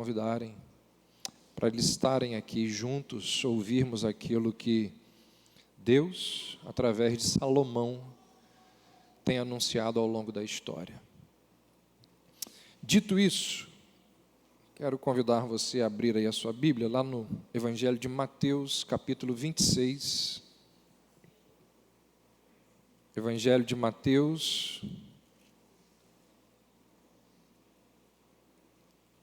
convidarem para eles estarem aqui juntos, ouvirmos aquilo que Deus, através de Salomão, tem anunciado ao longo da história. Dito isso, quero convidar você a abrir aí a sua Bíblia, lá no Evangelho de Mateus, capítulo 26. Evangelho de Mateus,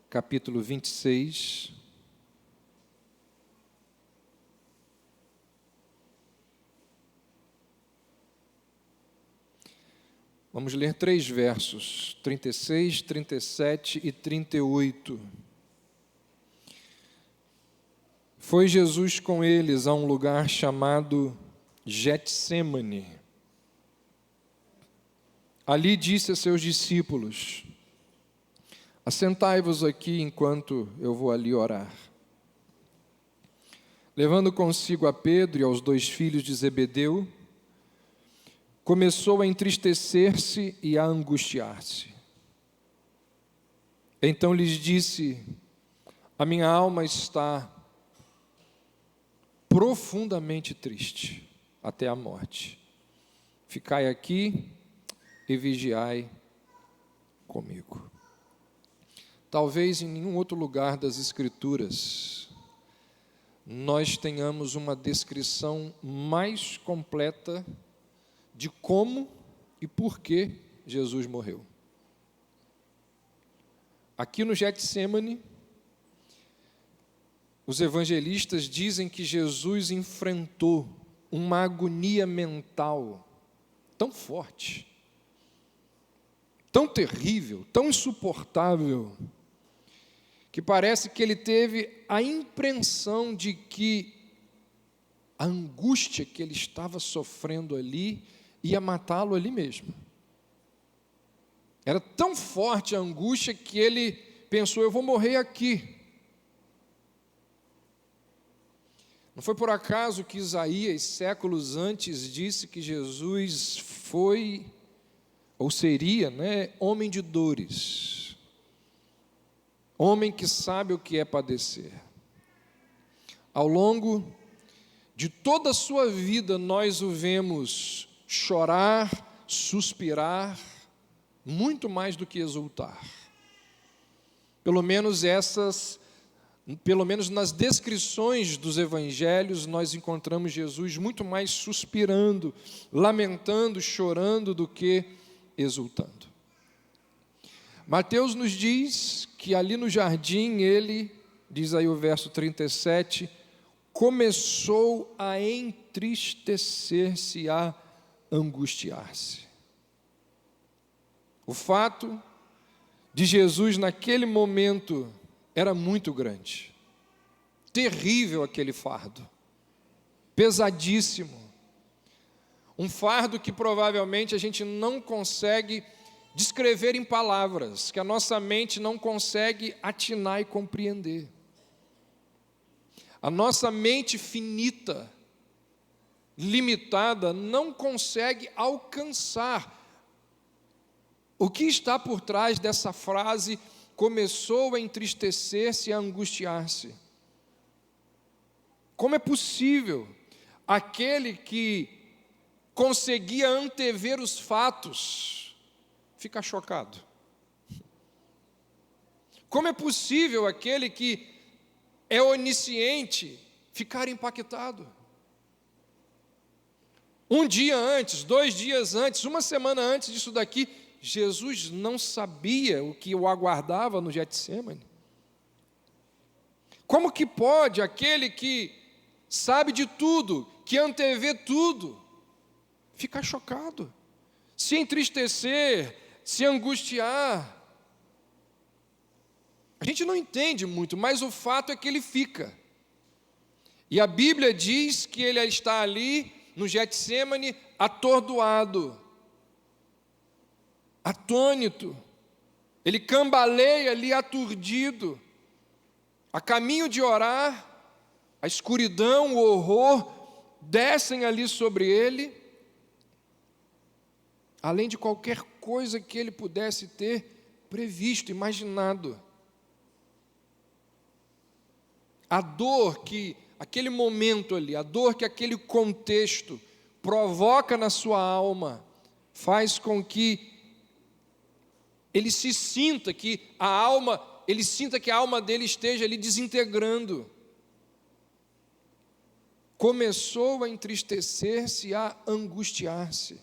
capítulo 26. Vamos ler 3 versos, 36, 37 e 38. Foi Jesus com eles a um lugar chamado Getsêmani. Ali disse a seus discípulos: assentai-vos aqui enquanto eu vou ali orar. Levando consigo a Pedro e aos 2 filhos de Zebedeu, começou a entristecer-se e a angustiar-se. Então lhes disse: a minha alma está profundamente triste, até a morte. Ficai aqui e vigiai comigo. Talvez em nenhum outro lugar das Escrituras nós tenhamos uma descrição mais completa de como e por que Jesus morreu. Aqui no Getsêmani, os evangelistas dizem que Jesus enfrentou uma agonia mental tão forte, tão terrível, tão insuportável, que parece que ele teve a impressão de que a angústia que ele estava sofrendo ali ia matá-lo ali mesmo. Era tão forte a angústia que ele pensou: eu vou morrer aqui. Não foi por acaso que Isaías, séculos antes, disse que Jesus foi, ou seria, homem de dores, homem que sabe o que é padecer. Ao longo de toda a sua vida, nós o vemos chorar, suspirar, muito mais do que exultar. Pelo menos nas descrições dos evangelhos, nós encontramos Jesus muito mais suspirando, lamentando, chorando do que exultando. Mateus nos diz que ali no jardim ele, diz aí o verso 37, começou a entristecer-se, a angustiar-se. O fato de Jesus naquele momento era muito grande, terrível aquele fardo, pesadíssimo, um fardo que provavelmente a gente não consegue descrever em palavras, que a nossa mente não consegue atinar e compreender. A nossa mente finita, limitada, não consegue alcançar o que está por trás dessa frase: começou a entristecer-se e a angustiar-se. Como é possível aquele que conseguia antever os fatos ficar chocado? Como é possível aquele que é onisciente ficar impactado? Um dia antes, 2 dias antes, uma semana antes disso daqui, Jesus não sabia o que o aguardava no Getsêmani. Como que pode aquele que sabe de tudo, que antevê tudo, ficar chocado, se entristecer, se angustiar? A gente não entende muito, mas o fato é que ele fica. E a Bíblia diz que ele está ali no Getsêmani atordoado, atônito, ele cambaleia ali aturdido, a caminho de orar, a escuridão, o horror descem ali sobre ele, além de qualquer coisa que ele pudesse ter previsto, imaginado. A dor que aquele momento ali, a dor que aquele contexto provoca na sua alma, faz com que ele se sinta que ele sinta que a alma dele esteja ali desintegrando. Começou a entristecer-se, a angustiar-se.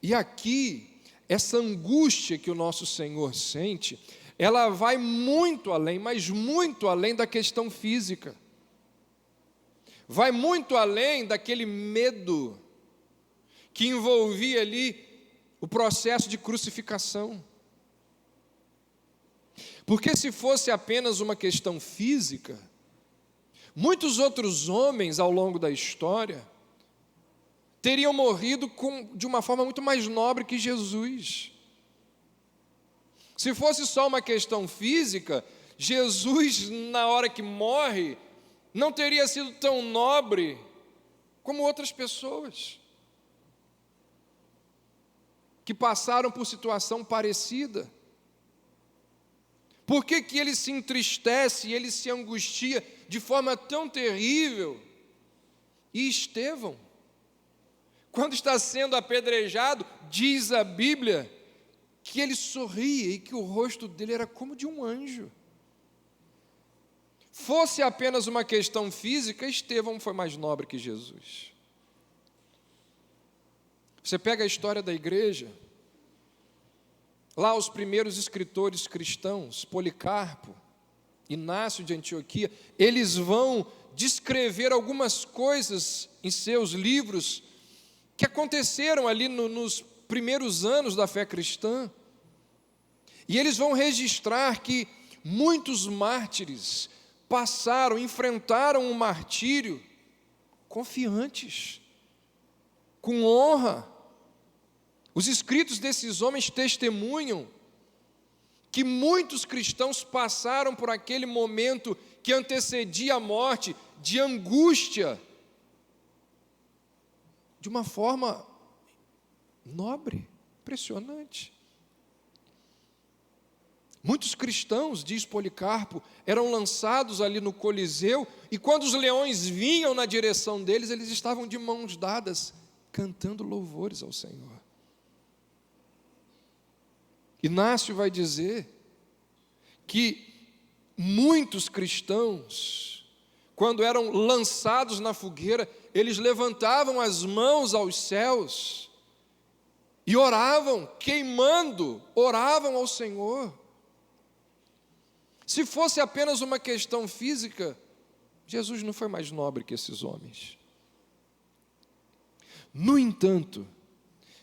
E aqui, essa angústia que o nosso Senhor sente, ela vai muito além, mas muito além da questão física. Vai muito além daquele medo que envolvia ali o processo de crucificação. Porque se fosse apenas uma questão física, muitos outros homens ao longo da história teriam morrido de uma forma muito mais nobre que Jesus. Se fosse só uma questão física, Jesus, na hora que morre, não teria sido tão nobre como outras pessoas que passaram por situação parecida. Por que que ele se entristece e ele se angustia de forma tão terrível? E Estevão, quando está sendo apedrejado, diz a Bíblia que ele sorria e que o rosto dele era como de um anjo. Fosse apenas uma questão física, Estevão foi mais nobre que Jesus. Você pega a história da igreja, lá os primeiros escritores cristãos, Policarpo, Inácio de Antioquia, eles vão descrever algumas coisas em seus livros que aconteceram ali nos primeiros anos da fé cristã. E eles vão registrar que muitos mártires enfrentaram um martírio confiantes, com honra. Os escritos desses homens testemunham que muitos cristãos passaram por aquele momento que antecedia a morte, de angústia, de uma forma nobre, impressionante. Muitos cristãos, diz Policarpo, eram lançados ali no Coliseu, e quando os leões vinham na direção deles, eles estavam de mãos dadas, cantando louvores ao Senhor. Inácio vai dizer que muitos cristãos, quando eram lançados na fogueira, eles levantavam as mãos aos céus e oravam, queimando, oravam ao Senhor. Se fosse apenas uma questão física, Jesus não foi mais nobre que esses homens. No entanto,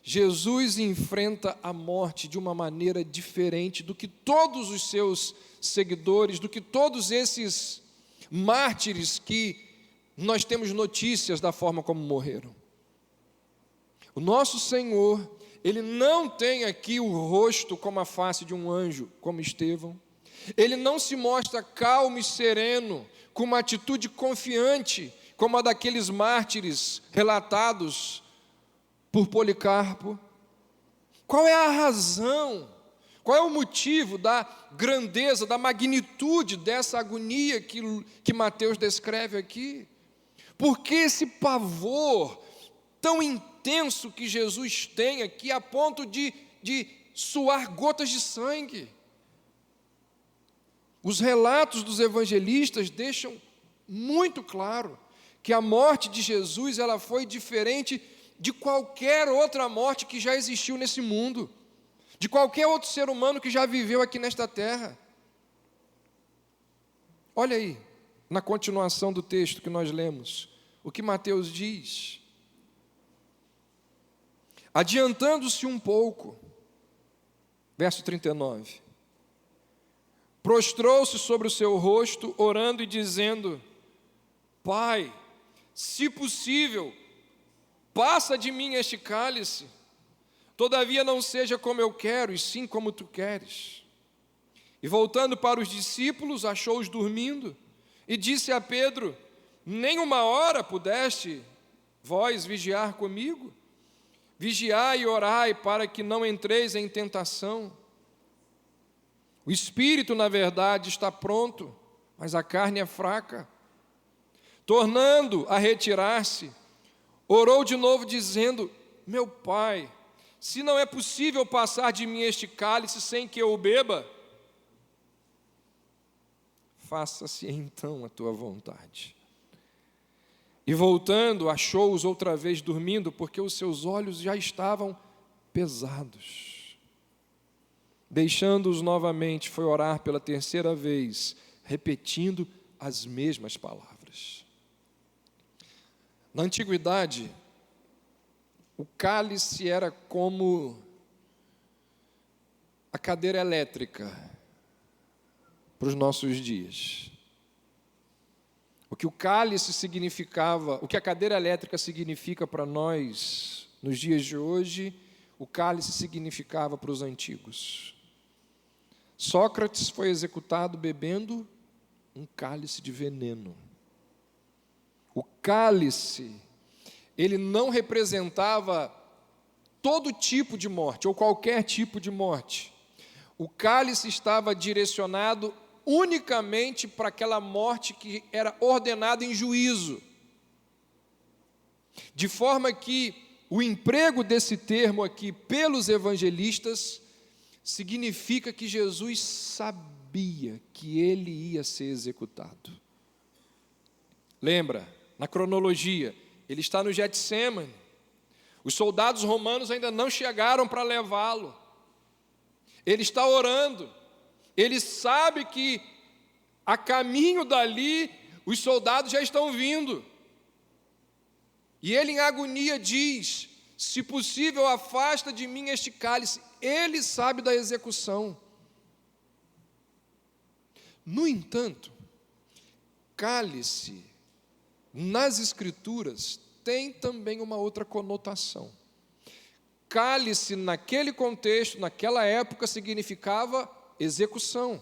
Jesus enfrenta a morte de uma maneira diferente do que todos os seus seguidores, do que todos esses mártires que nós temos notícias da forma como morreram. O nosso Senhor, Ele não tem aqui o rosto como a face de um anjo, como Estevão. Ele não se mostra calmo e sereno, com uma atitude confiante, como a daqueles mártires relatados por Policarpo. Qual é a razão? Qual é o motivo da grandeza, da magnitude dessa agonia que Mateus descreve aqui? Por que esse pavor tão intenso que Jesus tem aqui, a ponto de suar gotas de sangue? Os relatos dos evangelistas deixam muito claro que a morte de Jesus ela foi diferente de qualquer outra morte que já existiu nesse mundo, de qualquer outro ser humano que já viveu aqui nesta terra. Olha aí, na continuação do texto que nós lemos, o que Mateus diz. Adiantando-se um pouco, verso 39. Prostrou-se sobre o seu rosto, orando e dizendo: Pai, se possível, passa de mim este cálice, todavia não seja como eu quero, e sim como tu queres. E voltando para os discípulos, achou-os dormindo, e disse a Pedro: Nem uma hora pudeste vós vigiar comigo? Vigiai e orai para que não entreis em tentação. O espírito, na verdade, está pronto, mas a carne é fraca. Tornando a retirar-se, orou de novo, dizendo: meu pai, se não é possível passar de mim este cálice sem que eu o beba, faça-se então a tua vontade. E voltando, achou-os outra vez dormindo, porque os seus olhos já estavam pesados. Deixando-os novamente, foi orar pela terceira vez, repetindo as mesmas palavras. Na antiguidade, o cálice era como a cadeira elétrica para os nossos dias. O que o cálice significava, o que a cadeira elétrica significa para nós nos dias de hoje, o cálice significava para os antigos. Sócrates foi executado bebendo um cálice de veneno. O cálice, ele não representava todo tipo de morte, ou qualquer tipo de morte. O cálice estava direcionado unicamente para aquela morte que era ordenada em juízo. De forma que o emprego desse termo aqui pelos evangelistas significa que Jesus sabia que ele ia ser executado. Lembra, na cronologia, ele está no Getsêmani. Os soldados romanos ainda não chegaram para levá-lo. Ele está orando. Ele sabe que a caminho dali os soldados já estão vindo. E ele em agonia diz: se possível, afasta de mim este cálice. Ele sabe da execução. No entanto, cálice, nas Escrituras, tem também uma outra conotação. Cálice, naquele contexto, naquela época, significava execução.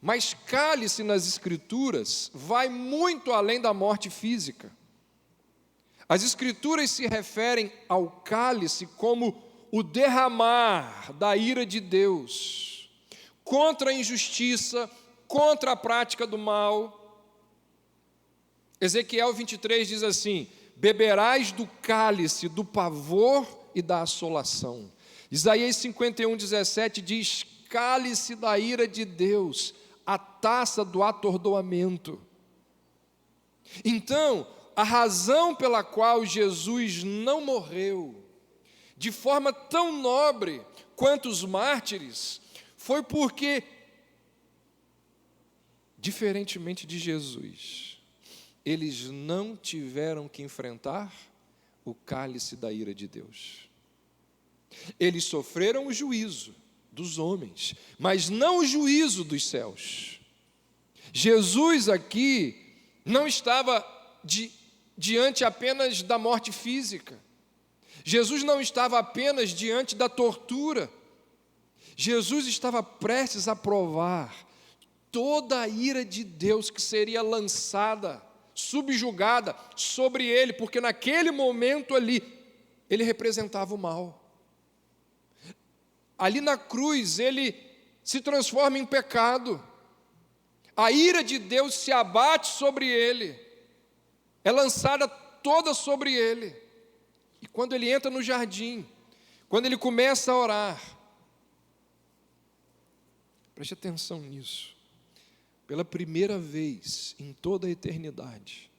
Mas cálice nas Escrituras vai muito além da morte física. As Escrituras se referem ao cálice como o derramar da ira de Deus contra a injustiça, contra a prática do mal. Ezequiel 23 diz assim: beberás do cálice do pavor e da assolação. Isaías 51:17 diz: cálice da ira de Deus, a taça do atordoamento. Então, a razão pela qual Jesus não morreu de forma tão nobre quanto os mártires foi porque, diferentemente de Jesus, eles não tiveram que enfrentar o cálice da ira de Deus. Eles sofreram o juízo dos homens, mas não o juízo dos céus. Jesus aqui não estava diante apenas da morte física. Jesus não estava apenas diante da tortura. Jesus estava prestes a provar toda a ira de Deus que seria lançada, subjugada sobre ele, porque naquele momento ali, ele representava o mal. Ali na cruz, ele se transforma em pecado. A ira de Deus se abate sobre ele, é lançada toda sobre ele. E quando ele entra no jardim, quando ele começa a orar, preste atenção nisso, pela primeira vez em toda a eternidade,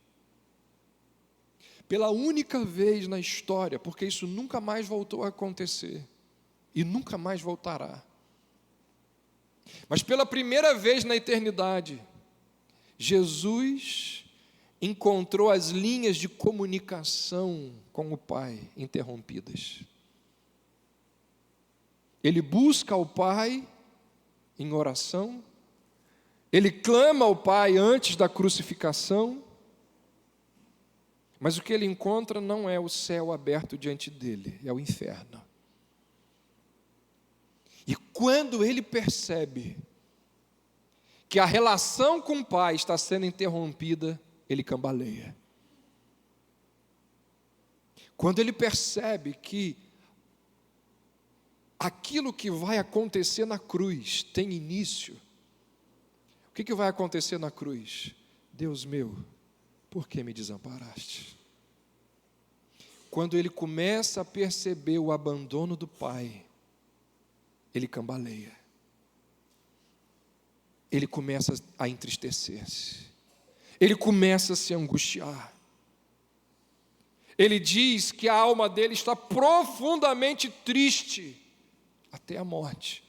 pela única vez na história, porque isso nunca mais voltou a acontecer, e nunca mais voltará, mas pela primeira vez na eternidade, Jesus encontrou as linhas de comunicação com o Pai interrompidas. Ele busca o Pai em oração, ele clama ao Pai antes da crucificação, mas o que ele encontra não é o céu aberto diante dele, é o inferno. E quando ele percebe que a relação com o Pai está sendo interrompida, ele cambaleia. Quando ele percebe que aquilo que vai acontecer na cruz tem início, O que vai acontecer na cruz? Deus meu, por que me desamparaste? Quando ele começa a perceber o abandono do Pai, ele cambaleia. Ele começa a entristecer-se. Ele começa a se angustiar. Ele diz que a alma dele está profundamente triste até a morte.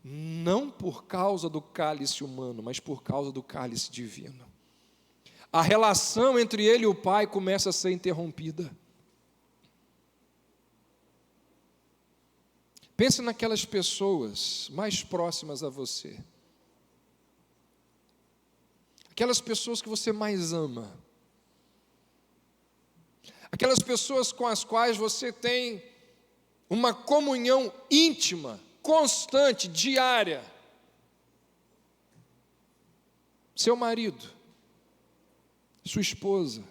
Não por causa do cálice humano, mas por causa do cálice divino. A relação entre ele e o Pai começa a ser interrompida. Pense naquelas pessoas mais próximas a você. Aquelas pessoas que você mais ama. Aquelas pessoas com as quais você tem uma comunhão íntima, constante, diária. Seu marido, sua esposa,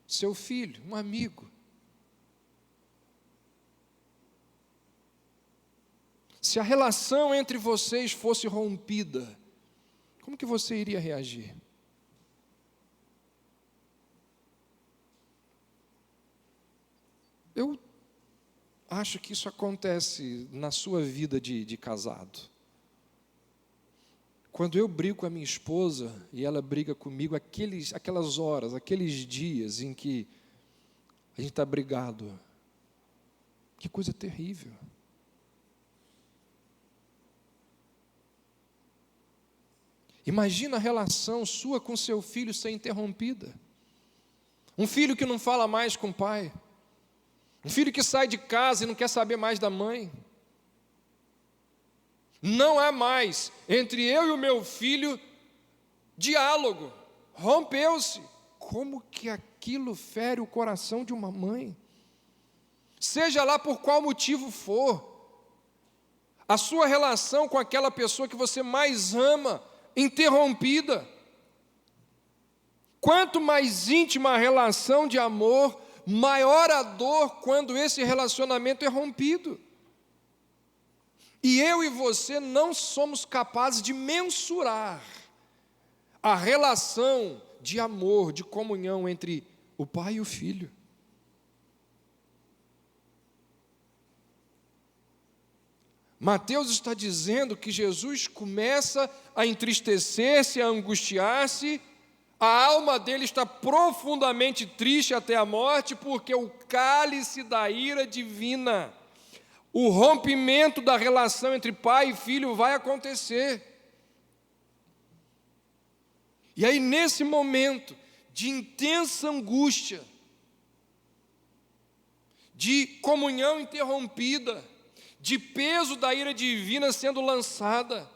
seu filho, um amigo. Se a relação entre vocês fosse rompida, como que você iria reagir? Eu acho que isso acontece na sua vida de casado. Quando eu brigo com a minha esposa e ela briga comigo, aquelas horas, aqueles dias em que a gente está brigado, que coisa terrível. Imagina a relação sua com seu filho ser interrompida. Um filho que não fala mais com o pai. Um filho que sai de casa e não quer saber mais da mãe. Não há mais entre eu e o meu filho diálogo. Rompeu-se. Como que aquilo fere o coração de uma mãe? Seja lá por qual motivo for, a sua relação com aquela pessoa que você mais ama, interrompida. Quanto mais íntima a relação de amor, maior a dor quando esse relacionamento é rompido. E eu e você não somos capazes de mensurar a relação de amor, de comunhão entre o pai e o filho. Mateus está dizendo que Jesus começa a entristecer-se, a angustiar-se, a alma dele está profundamente triste até a morte, porque o cálice da ira divina, o rompimento da relação entre pai e filho vai acontecer. E aí, nesse momento de intensa angústia, de comunhão interrompida, de peso da ira divina sendo lançada,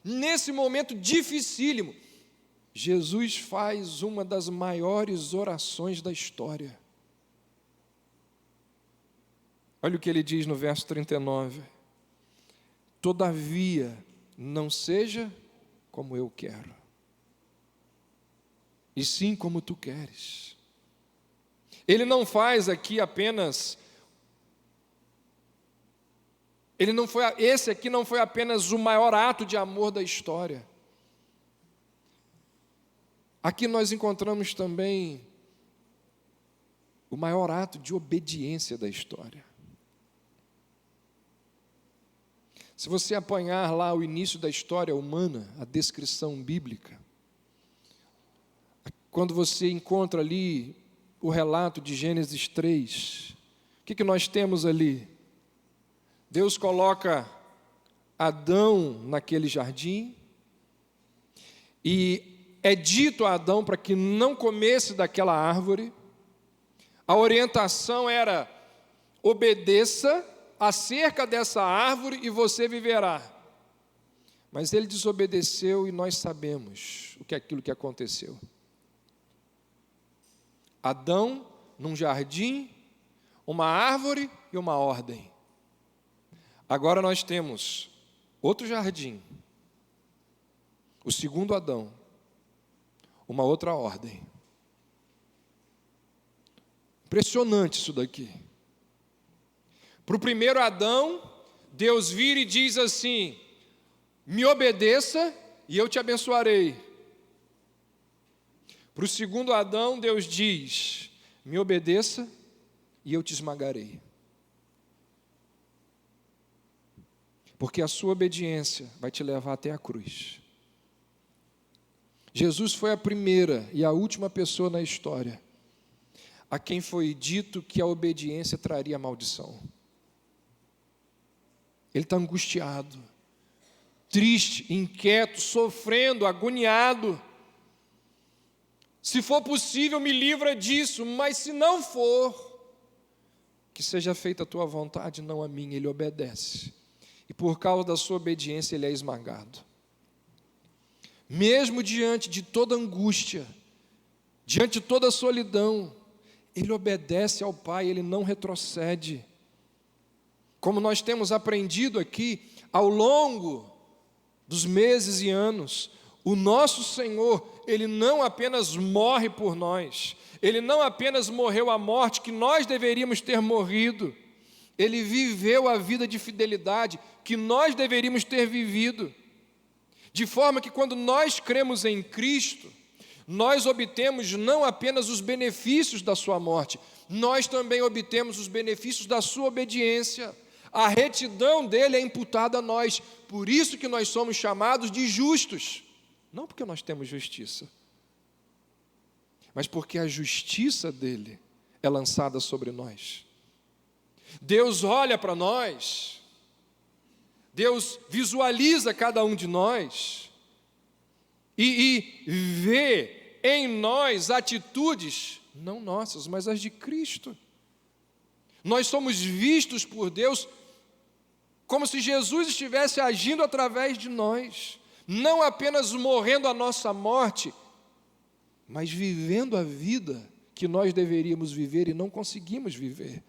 nesse momento dificílimo, Jesus faz uma das maiores orações da história. Olha o que ele diz no verso 39. Todavia, não seja como eu quero, e sim como tu queres. Ele não faz aqui apenas... Esse aqui não foi apenas o maior ato de amor da história. Aqui nós encontramos também o maior ato de obediência da história. Se você apanhar lá o início da história humana, a descrição bíblica, quando você encontra ali o relato de Gênesis 3, o que nós temos ali? Deus coloca Adão naquele jardim e é dito a Adão para que não comesse daquela árvore. A orientação era: obedeça acerca dessa árvore e você viverá. Mas ele desobedeceu e nós sabemos o que é aquilo que aconteceu. Adão num jardim, uma árvore e uma ordem. Agora nós temos outro jardim, o segundo Adão, uma outra ordem. Impressionante isso daqui. Para o primeiro Adão, Deus vira e diz assim: me obedeça e eu te abençoarei. Para o segundo Adão, Deus diz: me obedeça e eu te esmagarei. Porque a sua obediência vai te levar até a cruz. Jesus foi a primeira e a última pessoa na história a quem foi dito que a obediência traria maldição. Ele está angustiado, triste, inquieto, sofrendo, agoniado. Se for possível, me livra disso, mas se não for, que seja feita a tua vontade, não a minha. Ele obedece. E por causa da sua obediência, ele é esmagado. Mesmo diante de toda angústia, diante de toda a solidão, ele obedece ao Pai, ele não retrocede. Como nós temos aprendido aqui, ao longo dos meses e anos, o nosso Senhor, Ele não apenas morre por nós, Ele não apenas morreu a morte que nós deveríamos ter morrido, Ele viveu a vida de fidelidade que nós deveríamos ter vivido, de forma que quando nós cremos em Cristo, nós obtemos não apenas os benefícios da sua morte, nós também obtemos os benefícios da sua obediência. A retidão dele é imputada a nós, por isso que nós somos chamados de justos, não porque nós temos justiça, mas porque a justiça dele é lançada sobre nós. Deus olha para nós, Deus visualiza cada um de nós e vê em nós atitudes, não nossas, mas as de Cristo. Nós somos vistos por Deus como se Jesus estivesse agindo através de nós, não apenas morrendo a nossa morte, mas vivendo a vida que nós deveríamos viver e não conseguimos viver.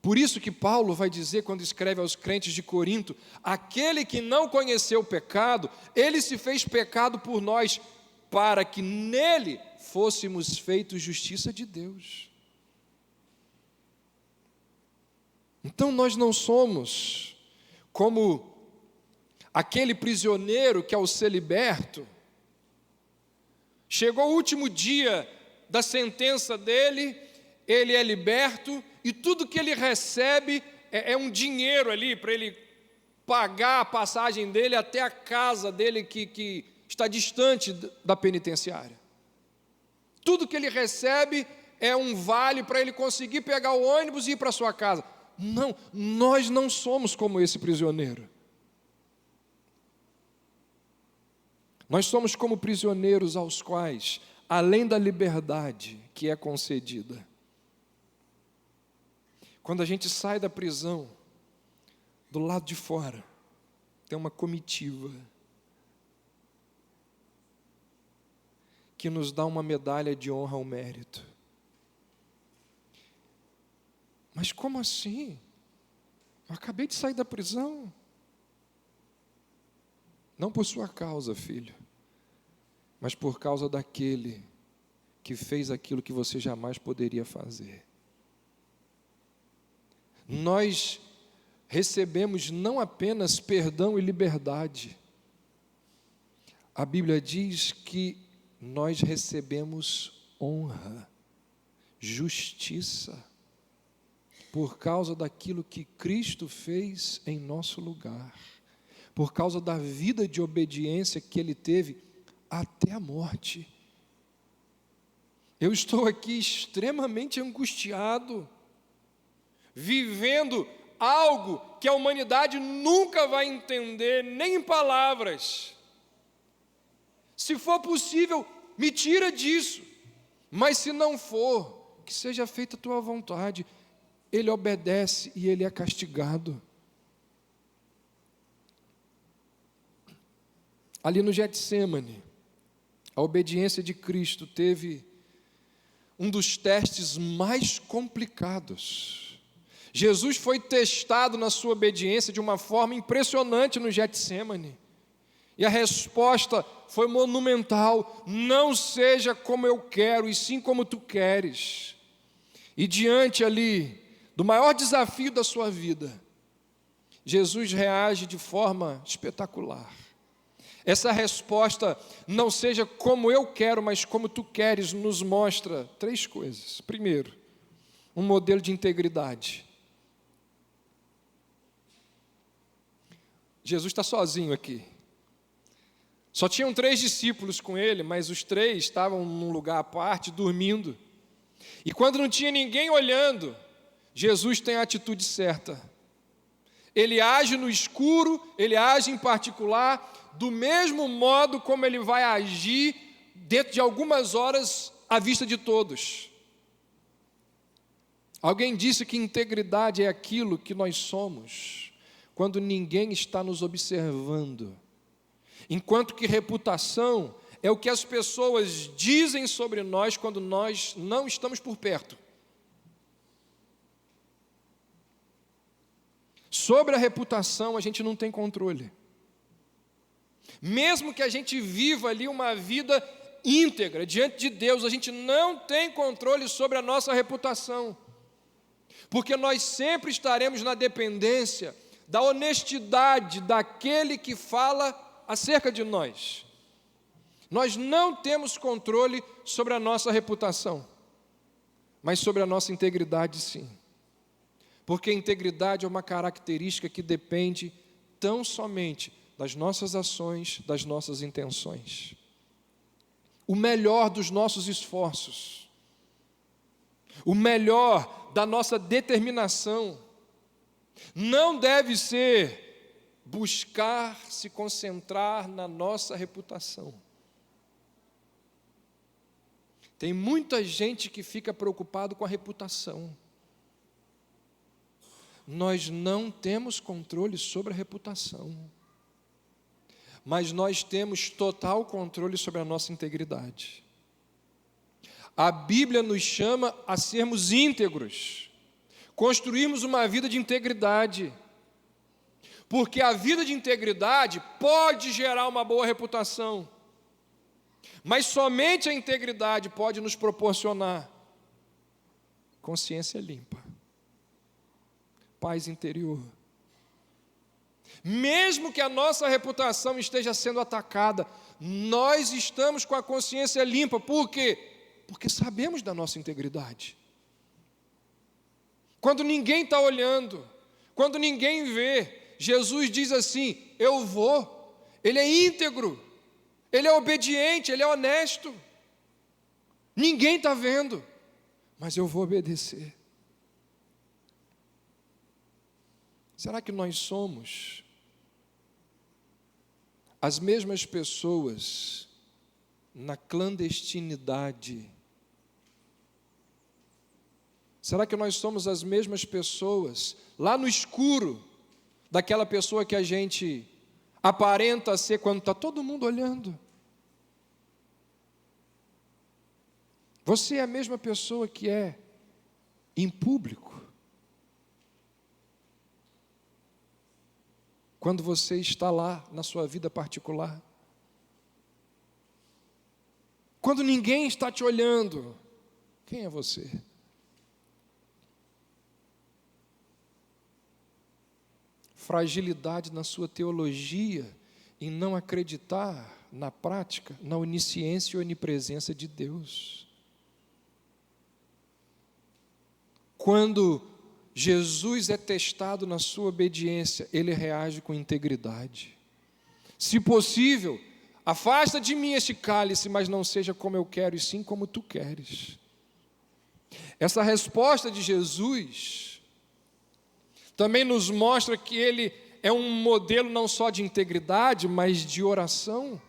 Por isso que Paulo vai dizer, quando escreve aos crentes de Corinto, aquele que não conheceu o pecado, ele se fez pecado por nós, para que nele fôssemos feitos justiça de Deus. Então nós não somos como aquele prisioneiro que, ao ser liberto, chegou o último dia da sentença dele, ele é liberto e tudo que ele recebe é um dinheiro ali para ele pagar a passagem dele até a casa dele que está distante da penitenciária. Tudo que ele recebe é um vale para ele conseguir pegar o ônibus e ir para a sua casa. Não, nós não somos como esse prisioneiro. Nós somos como prisioneiros aos quais, além da liberdade que é concedida, quando a gente sai da prisão, do lado de fora, tem uma comitiva que nos dá uma medalha de honra ao mérito. Mas como assim? Eu acabei de sair da prisão. Não por sua causa, filho, mas por causa daquele que fez aquilo que você jamais poderia fazer. Nós recebemos não apenas perdão e liberdade. A Bíblia diz que nós recebemos honra, justiça, por causa daquilo que Cristo fez em nosso lugar, por causa da vida de obediência que Ele teve até a morte. Eu estou aqui extremamente angustiado, vivendo algo que a humanidade nunca vai entender, nem em palavras. Se for possível, me tira disso, mas se não for, que seja feita a tua vontade. Ele obedece e ele é castigado. Ali no Getsêmani, a obediência de Cristo teve um dos testes mais complicados. Jesus foi testado na sua obediência de uma forma impressionante no Getsêmani. E a resposta foi monumental: não seja como eu quero, e sim como tu queres. E diante ali do maior desafio da sua vida, Jesus reage de forma espetacular. essa resposta não seja como eu quero, mas como tu queres, nos mostra 3 coisas. Primeiro, um modelo de integridade. Jesus está sozinho aqui. Só tinham 3 discípulos com ele, mas os 3 estavam num lugar à parte, dormindo. E quando não tinha ninguém olhando, Jesus tem a atitude certa. Ele age no escuro, ele age em particular, do mesmo modo como ele vai agir dentro de algumas horas à vista de todos. Alguém disse que integridade é aquilo que nós somos quando ninguém está nos observando, enquanto que reputação é o que as pessoas dizem sobre nós quando nós não estamos por perto. Sobre a reputação a gente não tem controle. Mesmo que a gente viva ali uma vida íntegra diante de Deus, a gente não tem controle sobre a nossa reputação, porque nós sempre estaremos na dependência da honestidade daquele que fala acerca de nós. Nós não temos controle sobre a nossa reputação, mas sobre a nossa integridade sim, porque a integridade é uma característica que depende tão somente das nossas ações, das nossas intenções. O melhor dos nossos esforços, o melhor da nossa determinação, não deve ser buscar se concentrar na nossa reputação. Tem muita gente que fica preocupado com a reputação. Nós não temos controle sobre a reputação, mas nós temos total controle sobre a nossa integridade. A Bíblia nos chama a sermos íntegros, construirmos uma vida de integridade, porque a vida de integridade pode gerar uma boa reputação, mas somente a integridade pode nos proporcionar consciência limpa, paz interior. Mesmo que a nossa reputação esteja sendo atacada, nós estamos com a consciência limpa. Por quê? Porque sabemos da nossa integridade. Quando ninguém está olhando, quando ninguém vê, Jesus diz assim: eu vou. Ele é íntegro, ele é obediente, ele é honesto. Ninguém está vendo, mas eu vou obedecer. Será que nós somos as mesmas pessoas na clandestinidade? Será que nós somos as mesmas pessoas lá no escuro daquela pessoa que a gente aparenta ser quando está todo mundo olhando? Você é a mesma pessoa que é em público, quando você está lá na sua vida particular? Quando ninguém está te olhando, quem é você? Fragilidade na sua teologia em não acreditar na prática, na onisciência e onipresença de Deus. Quando Jesus é testado na sua obediência, ele reage com integridade. Se possível, afasta de mim este cálice, mas não seja como eu quero, e sim como tu queres. Essa resposta de Jesus também nos mostra que ele é um modelo não só de integridade, mas de oração,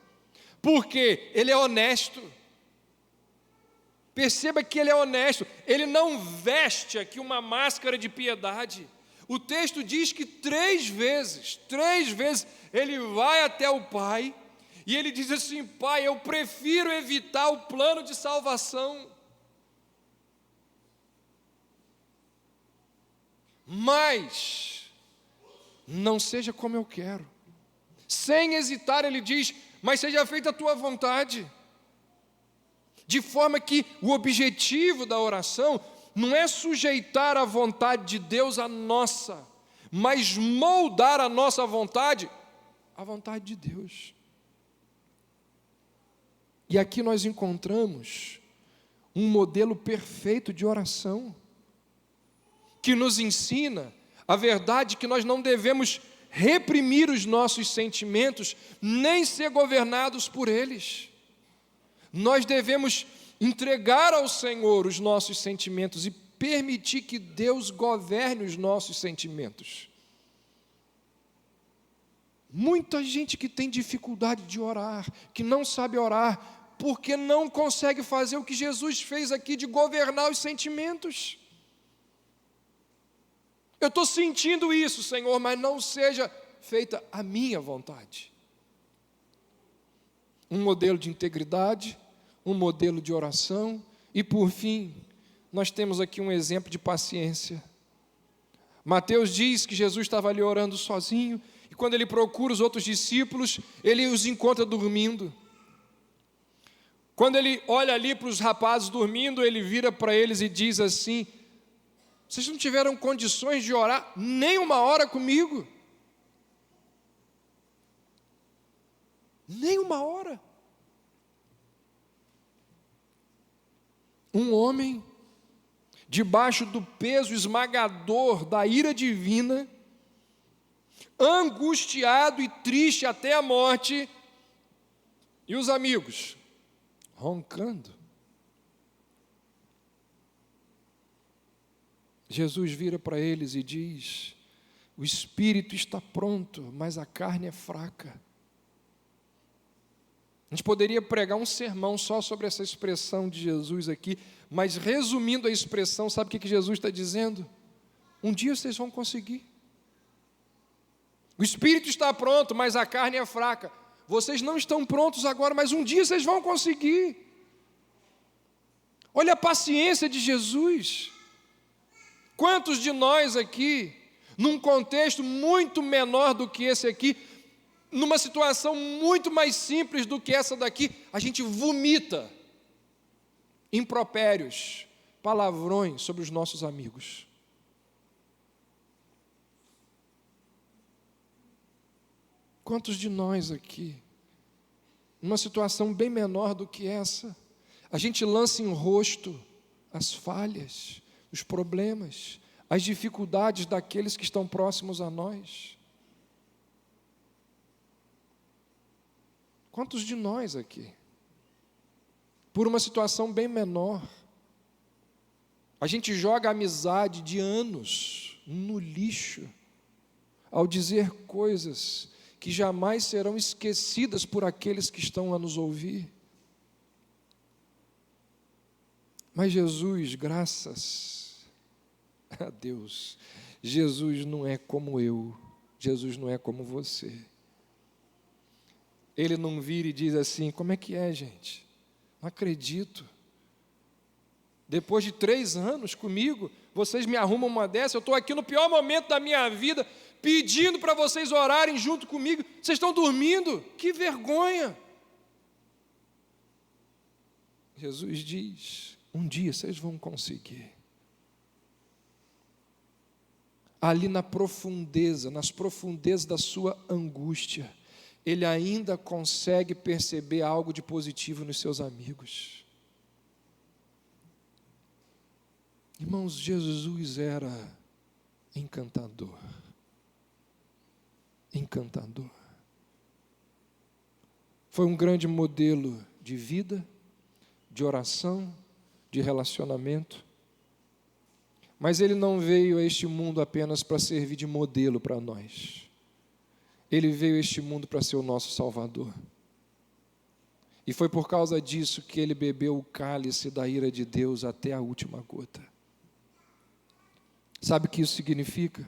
porque ele é honesto. Perceba que ele é honesto, ele não veste aqui uma máscara de piedade. O texto diz que 3 vezes, ele vai até o Pai, e ele diz assim: Pai, eu prefiro evitar o plano de salvação, mas não seja como eu quero. Sem hesitar ele diz: mas seja feita a tua vontade. De forma que o objetivo da oração não é sujeitar a vontade de Deus à nossa, mas moldar a nossa vontade à vontade de Deus. E aqui nós encontramos um modelo perfeito de oração, que nos ensina a verdade que nós não devemos reprimir os nossos sentimentos, nem ser governados por eles. Nós devemos entregar ao Senhor os nossos sentimentos e permitir que Deus governe os nossos sentimentos. Muita gente que tem dificuldade de orar, que não sabe orar, porque não consegue fazer o que Jesus fez aqui de governar os sentimentos. Eu estou sentindo isso, Senhor, mas não seja feita a minha vontade. Um modelo de integridade, um modelo de oração e, por fim, nós temos aqui um exemplo de paciência. Mateus diz que Jesus estava ali orando sozinho e quando ele procura os outros discípulos, ele os encontra dormindo. Quando ele olha ali para os rapazes dormindo, ele vira para eles e diz assim: vocês não tiveram condições de orar nem uma hora comigo? Nem uma hora. Um homem, debaixo do peso esmagador da ira divina, angustiado e triste até a morte, e os amigos roncando. Jesus vira para eles e diz: o espírito está pronto, mas a carne é fraca. A gente poderia pregar um sermão só sobre essa expressão de Jesus aqui, mas resumindo a expressão, sabe o que Jesus está dizendo? Um dia vocês vão conseguir. O espírito está pronto, mas a carne é fraca. Vocês não estão prontos agora, mas um dia vocês vão conseguir. Olha a paciência de Jesus. Quantos de nós aqui, num contexto muito menor do que esse aqui, numa situação muito mais simples do que essa daqui, a gente vomita impropérios, palavrões sobre os nossos amigos. Quantos de nós aqui, numa situação bem menor do que essa, a gente lança em rosto as falhas, os problemas, as dificuldades daqueles que estão próximos a nós? Quantos de nós aqui, por uma situação bem menor, a gente joga a amizade de anos no lixo, ao dizer coisas que jamais serão esquecidas por aqueles que estão a nos ouvir? Mas Jesus, graças a Deus, Jesus não é como eu, Jesus não é como você. Ele não vira e diz assim: como é que é, gente? Não acredito. Depois de 3 anos comigo, vocês me arrumam uma dessa, eu estou aqui no pior momento da minha vida, pedindo para vocês orarem junto comigo, vocês estão dormindo? Que vergonha! Jesus diz: um dia vocês vão conseguir. Ali na profundeza, nas profundezas da sua angústia, ele ainda consegue perceber algo de positivo nos seus amigos. Irmãos, Jesus era encantador. Encantador. Foi um grande modelo de vida, de oração, de relacionamento. Mas ele não veio a este mundo apenas para servir de modelo para nós. Ele veio a este mundo para ser o nosso Salvador. E foi por causa disso que ele bebeu o cálice da ira de Deus até a última gota. Sabe o que isso significa?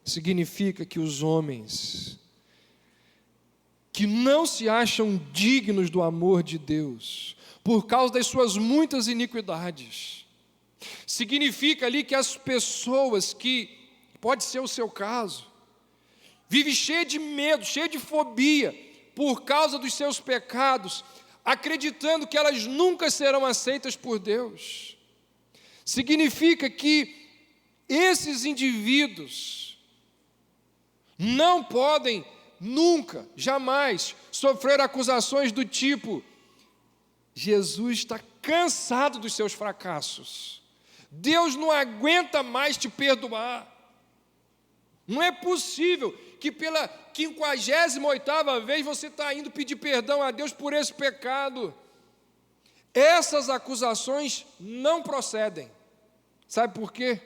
Significa que os homens que não se acham dignos do amor de Deus, por causa das suas muitas iniquidades, significa ali que as pessoas que, pode ser o seu caso, vive cheio de medo, cheio de fobia, por causa dos seus pecados, acreditando que elas nunca serão aceitas por Deus. Significa que esses indivíduos não podem nunca, jamais sofrer acusações do tipo: Jesus está cansado dos seus fracassos, Deus não aguenta mais te perdoar. Não é possível que pela 58ª vez você está indo pedir perdão a Deus por esse pecado. Essas acusações não procedem. Sabe por quê?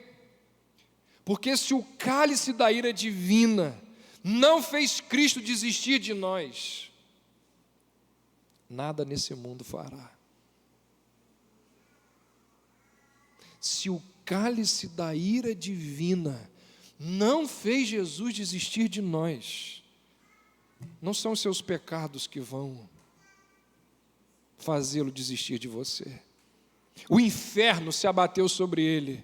Porque se o cálice da ira divina não fez Cristo desistir de nós, nada nesse mundo fará. Se o cálice da ira divina não fez Jesus desistir de nós, não são os seus pecados que vão fazê-lo desistir de você. O inferno se abateu sobre ele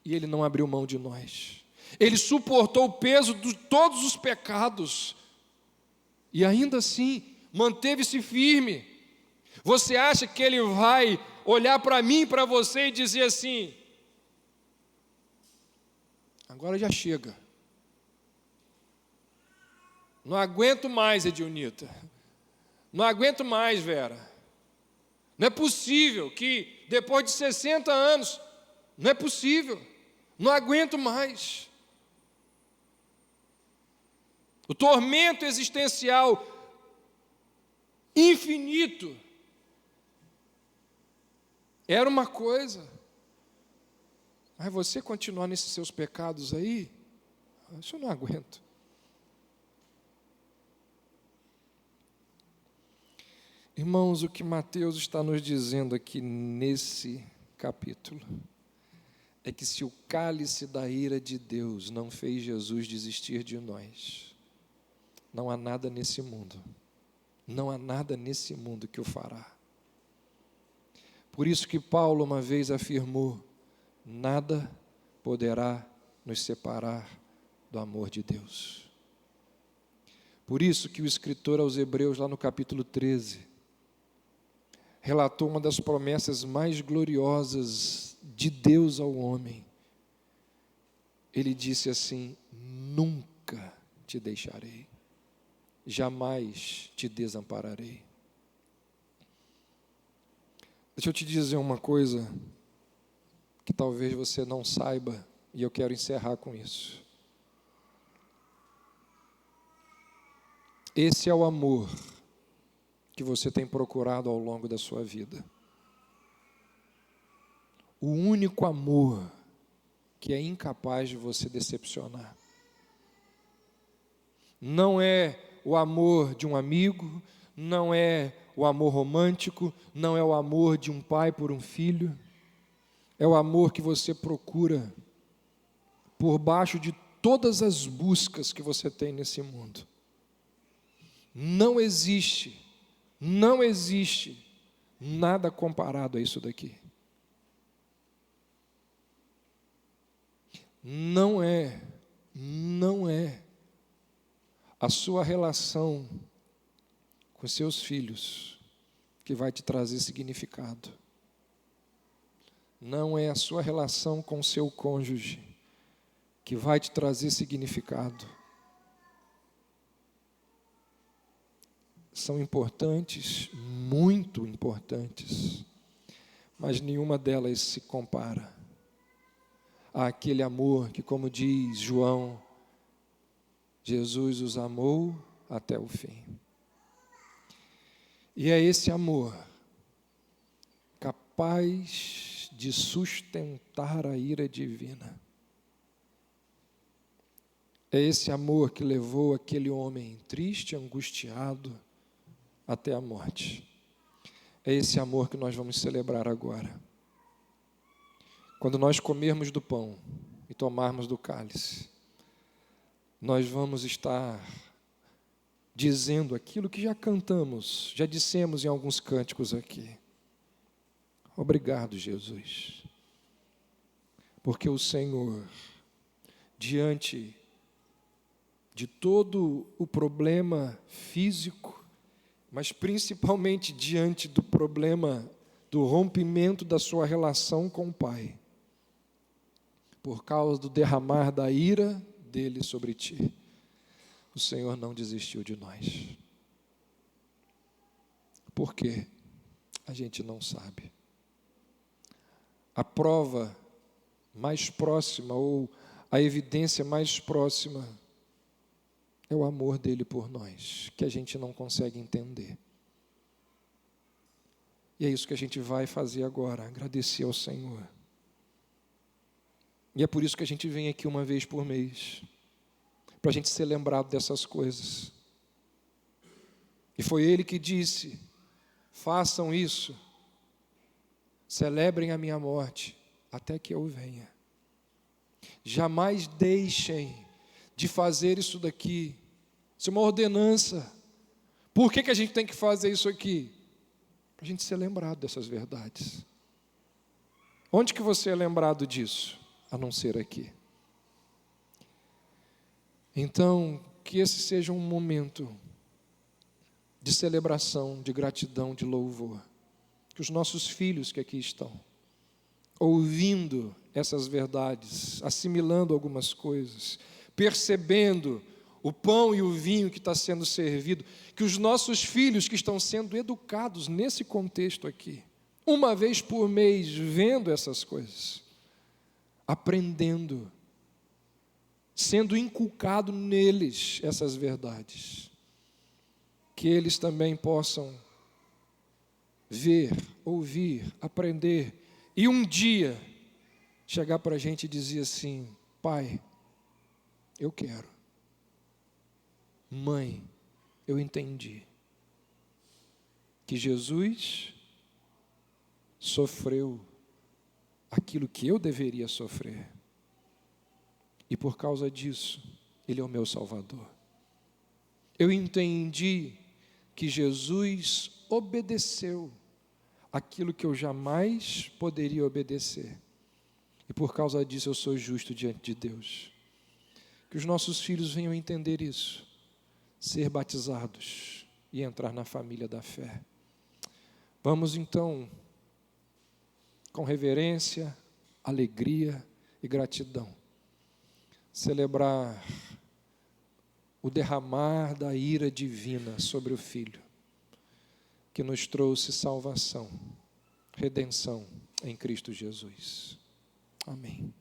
e ele não abriu mão de nós. Ele suportou o peso de todos os pecados e ainda assim manteve-se firme. Você acha que ele vai olhar para mim e para você e dizer assim: agora já chega, não aguento mais, Edilnita, não aguento mais, Vera, não é possível que depois de 60 anos, não é possível, não aguento mais. O tormento existencial infinito era uma coisa, mas você continuar nesses seus pecados aí, isso eu não aguento. Irmãos, o que Mateus está nos dizendo aqui nesse capítulo é que se o cálice da ira de Deus não fez Jesus desistir de nós, não há nada nesse mundo, não há nada nesse mundo que o fará. Por isso que Paulo uma vez afirmou: nada poderá nos separar do amor de Deus. Por isso que o escritor aos Hebreus, lá no capítulo 13, relatou uma das promessas mais gloriosas de Deus ao homem. Ele disse assim: nunca te deixarei, jamais te desampararei. Deixa eu te dizer uma coisa que talvez você não saiba, e eu quero encerrar com isso. Esse é o amor que você tem procurado ao longo da sua vida. O único amor que é incapaz de você decepcionar. Não é o amor de um amigo, não é o amor romântico, não é o amor de um pai por um filho. É o amor que você procura por baixo de todas as buscas que você tem nesse mundo. Não existe nada comparado a isso daqui. Não é a sua relação com seus filhos que vai te trazer significado. Não é a sua relação com seu cônjuge que vai te trazer significado. São importantes, muito importantes, mas nenhuma delas se compara àquele amor que, como diz João, Jesus os amou até o fim. E é esse amor capaz de sustentar a ira divina. É esse amor que levou aquele homem triste, angustiado, até a morte. É esse amor que nós vamos celebrar agora. Quando nós comermos do pão e tomarmos do cálice, nós vamos estar dizendo aquilo que já cantamos, já dissemos em alguns cânticos aqui. Obrigado, Jesus, porque o Senhor, diante de todo o problema físico, mas principalmente diante do problema do rompimento da sua relação com o Pai, por causa do derramar da ira dele sobre ti, o Senhor não desistiu de nós. Por quê? A gente não sabe. A prova mais próxima, ou a evidência mais próxima, é o amor dele por nós, que a gente não consegue entender. E é isso que a gente vai fazer agora, agradecer ao Senhor. E é por isso que a gente vem aqui uma vez por mês, para a gente ser lembrado dessas coisas. E foi Ele que disse: façam isso, celebrem a minha morte, até que eu venha. Jamais deixem de fazer isso daqui. Isso é uma ordenança. Por que a gente tem que fazer isso aqui? Para a gente ser lembrado dessas verdades. Onde que você é lembrado disso? A não ser aqui. Então, que esse seja um momento de celebração, de gratidão, de louvor. Que os nossos filhos que aqui estão, ouvindo essas verdades, assimilando algumas coisas, percebendo o pão e o vinho que está sendo servido, que os nossos filhos que estão sendo educados nesse contexto aqui, uma vez por mês, vendo essas coisas, aprendendo, sendo inculcado neles essas verdades, que eles também possam ver, ouvir, aprender, e um dia chegar para a gente e dizer assim: pai, eu quero. Mãe, eu entendi que Jesus sofreu aquilo que eu deveria sofrer, e por causa disso, Ele é o meu Salvador. Eu entendi que Jesus obedeceu aquilo que eu jamais poderia obedecer, e por causa disso eu sou justo diante de Deus. Que os nossos filhos venham entender isso, ser batizados e entrar na família da fé. Vamos então, com reverência, alegria e gratidão, celebrar o derramar da ira divina sobre o Filho, que nos trouxe salvação, redenção em Cristo Jesus. Amém.